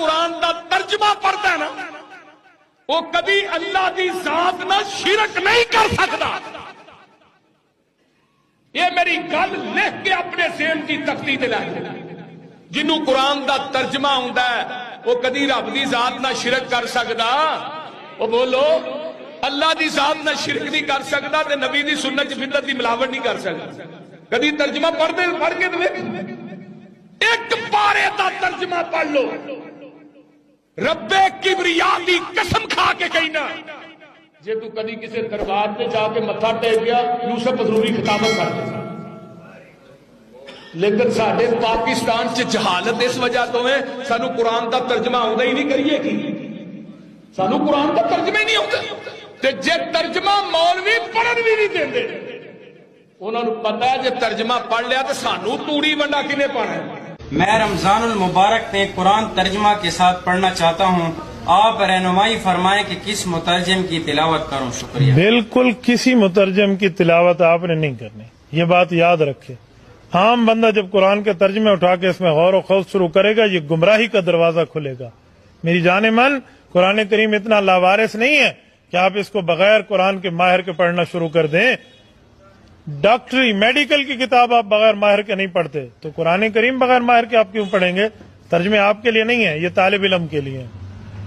قرآن دا ترجمہ پڑھتا ہے نا وہ کبھی اللہ دی ذات نہ شرک نہیں کر سکتا. یہ میری گل لکھ کے اپنے ذہن کی تختی تے لے لو. جنوں قرآن دا ترجمہ ہوندا ہے وہ کدی رب دی ذات نہ شرک کر سکتا. وہ بولو اللہ دی ذات نہ شرک نہیں کر سکتا تے نبی دی سنت بدعت دی ملاوٹ نہیں کر سکتا. کدی ترجمہ پڑھ کے تو ایک پارے دا ترجمہ پڑھ لو. رب کبریا دی قسم کھا کے کہنا جے تو کدی کسی دربار تے جا کے متھا ٹیک گیا یوسف ضروری خطابت کر دے. لیکن ساڈے پاکستان چ جہالت اس وجہ تو ہے سانو قرآن دا ترجمہ آوندا ہی نہیں. کریے کی سانو قرآن دا ترجمہ ہی نہیں آوندا تے جے ترجمہ مولوی پڑھن بھی نہیں دیندے انہاں نوں پتہ ہے جے ترجمہ پڑھ لیا تے سانو توڑی ونڈا کنے پانا ہے. میں رمضان المبارک میں قرآن ترجمہ کے ساتھ پڑھنا چاہتا ہوں. آپ رہنمائی فرمائیں کہ کس مترجم کی تلاوت کروں. شکریہ. بالکل کسی مترجم کی تلاوت آپ نے نہیں کرنی. یہ بات یاد رکھے. عام بندہ جب قرآن کے ترجمے اٹھا کے اس میں غور و خوض شروع کرے گا یہ گمراہی کا دروازہ کھلے گا. میری جان من قرآن کریم اتنا لاوارث نہیں ہے کہ آپ اس کو بغیر قرآن کے ماہر کے پڑھنا شروع کر دیں. ڈاکٹری میڈیکل کی کتاب آپ بغیر ماہر کے نہیں پڑھتے تو قرآن کریم بغیر ماہر کے آپ کیوں پڑھیں گے. ترجمے آپ کے لیے نہیں ہے، یہ طالب علم کے لیے،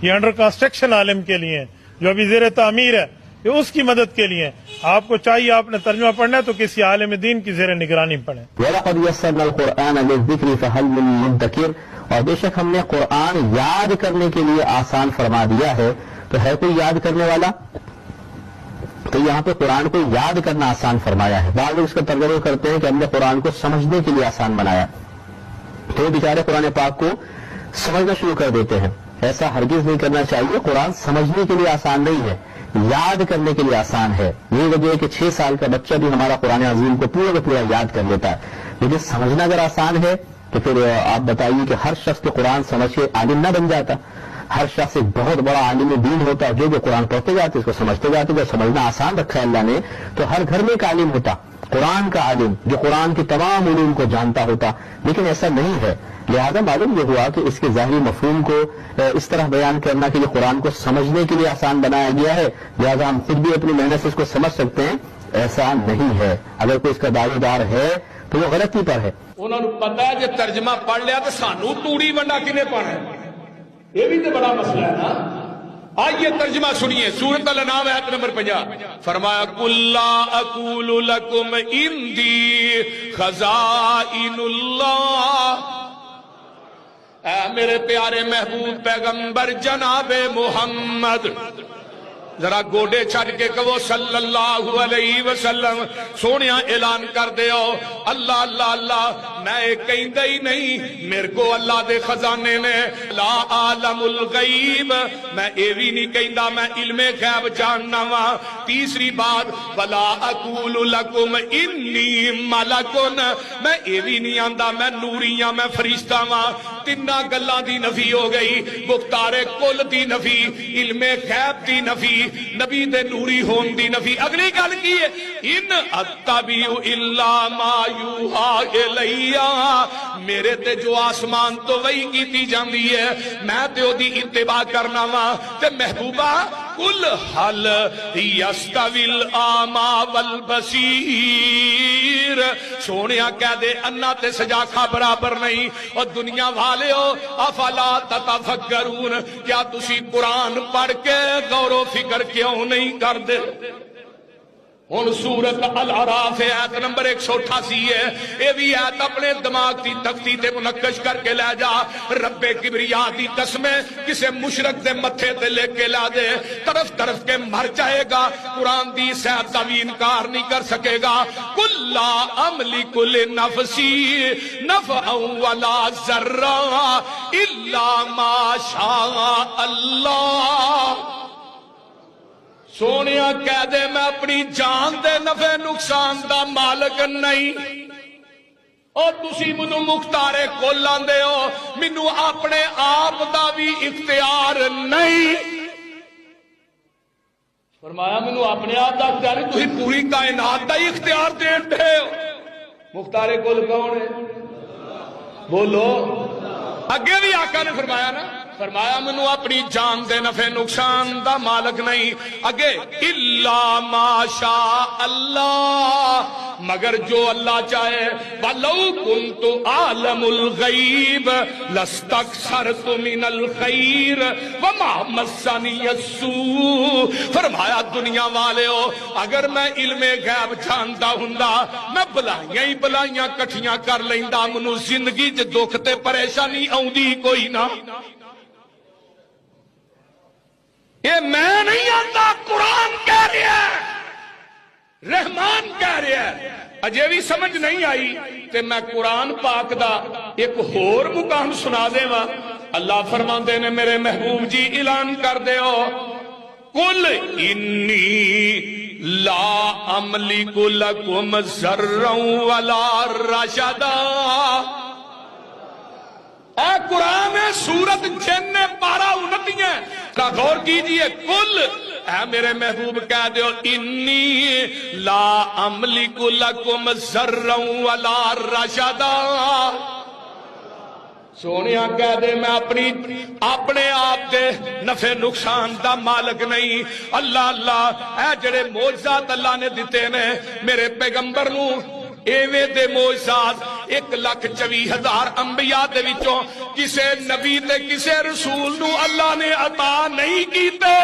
یہ انڈر کنسٹرکشن عالم کے لیے، جو ابھی زیر تعمیر ہے یہ اس کی مدد کے لیے. آپ کو چاہیے آپ نے ترجمہ پڑھنا ہے تو کسی عالم دین کی زیر نگرانی پڑھیں. وَلَقَدْ يَسَّرْنَا الْقُرْآنَ لِلذِّكْرِ فَهَلْ مِن مُّدَّكِرٍ. اور بے شک ہم نے قرآن یاد کرنے کے لیے آسان فرما دیا ہے تو ہے کوئی یاد کرنے والا. تو یہاں پہ قرآن کو یاد کرنا آسان فرمایا ہے. بعض لوگ اس کا ترجمہ کرتے ہیں کہ ہم نے قرآن کو سمجھنے کے لیے آسان بنایا تو وہ بیچارے قرآن پاک کو سمجھنا شروع کر دیتے ہیں. ایسا ہرگز نہیں کرنا چاہیے. قرآن سمجھنے کے لیے آسان نہیں ہے، یاد کرنے کے لیے آسان ہے. یہ وجہ ہے کہ 6 سال کا بچہ بھی ہمارا قرآن عظیم کو پورا کا پورا یاد کر لیتا ہے. لیکن سمجھنا اگر آسان ہے تو پھر آپ بتائیے کہ ہر شخص کے قرآن سمجھ کے عالم نہ بن جاتا. ہر شخص ایک بہت بڑا عالم دین ہوتا ہے جو قرآن پڑھتے جاتے اس کو سمجھتے جاتے. جب سمجھنا آسان رکھا ہے اللہ نے تو ہر گھر میں ایک عالم ہوتا، قرآن کا عالم جو قرآن کے تمام علوم کو جانتا ہوتا. لیکن ایسا نہیں ہے. لہذا معلوم یہ ہوا کہ اس کے ظاہری مفہوم کو اس طرح بیان کرنا کہ یہ قرآن کو سمجھنے کے لیے آسان بنایا گیا ہے لہذا ہم خود بھی اپنی محنت سے اس کو سمجھ سکتے ہیں، ایسا نہیں ہے. اگر کوئی اس کا دعوے دار ہے تو وہ غلطی پر ہے. انہوں نے پتا ہے جب ترجمہ پڑھ لیا تو سانو توڑی ونڈا کنے پانا ہے. یہ بھی تو بڑا مسئلہ ہے نا. آئیے ترجمہ سنیے سورۃ الانعام آیت نمبر 50. فرمایا قُل لَا أَقُولُ لَكُمْ عِندِي خَزَائِنُ اللَّهِ. اے میرے پیارے محبوب پیغمبر جناب محمد ذرا گوڑے چھڑ کے کہو صلی اللہ علیہ وسلم. سونیا اعلان کر دیو اللہ اللہ اللہ میں کہیں ہی نہیں میرے کو اللہ دے خزانے نے. لا عالم الغیب میں اے بھی نہیں کہندا میں علم غیب جاننا وا. تیسری بات ولا اقول لکم انی ملکن میں اے بھی نہیں آندا میں نوریاں میں فرشتہ وا. تیناں گلاں دی نفی ہو گئی. مختار کل دی نفی، علم غیب دی نفی، نبی دے نوری ہون دی نفی. اگلی گل کی ہے ان اتبع الا ما یوحى الی. میرے تے جو آسمان تو وہی کیتی جاندی ہے میں تے او دی اتباع کرنا وا. تے محبوبہ قل هل يستوي الاعمى والبصير. سونیا کہہ دے انا تے سجاکھا برابر نہیں. اور دنیا والے ہو افلا تتفکرون کیا تسی قرآن پڑھ کے غور و فکر کیوں نہیں کر دے. ہن سورت الاعراف آیت نمبر 188 ہے. یہ بھی آیت اپنے دماغ کی تختی تے منقش کر کے لے جا. رب کبریا دی قسمیں کسے مشرک دے متھے تے لے کے لا دے طرف طرف کے مر جائے گا. قرآن دی صحت کا بھی انکار نہیں کر سکے گا. قل لا املک لنفسی نفعا ولا ضرا الا ما شاء اللہ. سونیا کہہ دے میں اپنی جان دے نفع نقصان دا مالک نہیں. اور تسی منو مختار کل آندے ہو منو اپنے آپ دا بھی اختیار نہیں. فرمایا منو اپنے آپ دا اختیار نہیں تسی پوری کائنات دا ہی اختیار دین دے ہو. مختار کل کون ہے؟ بولو. اگے بھی آقا نے فرمایا نا فرمایا مینوں اپنی جان دے نفع نقصان دا مالک نہیں. اگے الا ماشاء اللہ، مگر جو اللہ چاہے. وَلَوْ كُنْتُ أَعْلَمُ الْغَيْبَ لَاسْتَكْثَرْتُ مِنَ الْخَيْرِ وَمَا مَسَّنِيَ السُّوءُ. فرمایا دنیا والے ہو، اگر میں علم غیب جاندا ہوندا میں بلائیاں ہی بلائیاں کٹھیاں کر لیندا، منوں زندگی چ دکھ تے پریشانی آوندی کوئی نہ. یہ میں نہیں آتا، قرآن کہہ رہا ہے، رحمان کہہ رہا ہے. اجے بھی سمجھ نہیں آئی تے میں قرآن پاک دا ایک ہور مقام سنا دے وا. اللہ فرماندے نے میرے محبوب جی اعلان کر دیو، قل انی لا املک لکم ضرا ولا رشدا. اے قرآن ہے سورت جن 12:29 کا غور کیجئے. کل اے میرے محبوب کہہ دیو، انی لا املک لکم ضرا ولا رشدا. سونیا کہہ دے میں اپنے آپ دے نفع نقصان دا مالک نہیں. اللہ اللہ اے جڑے معجزات اللہ نے دیتے نے میرے پیغمبر نو، ایویں دے معجزات 1,24,000 انبیاء دے وچوں کسے نبی تے کسے رسول نو اللہ نے عطا نہیں کیتے.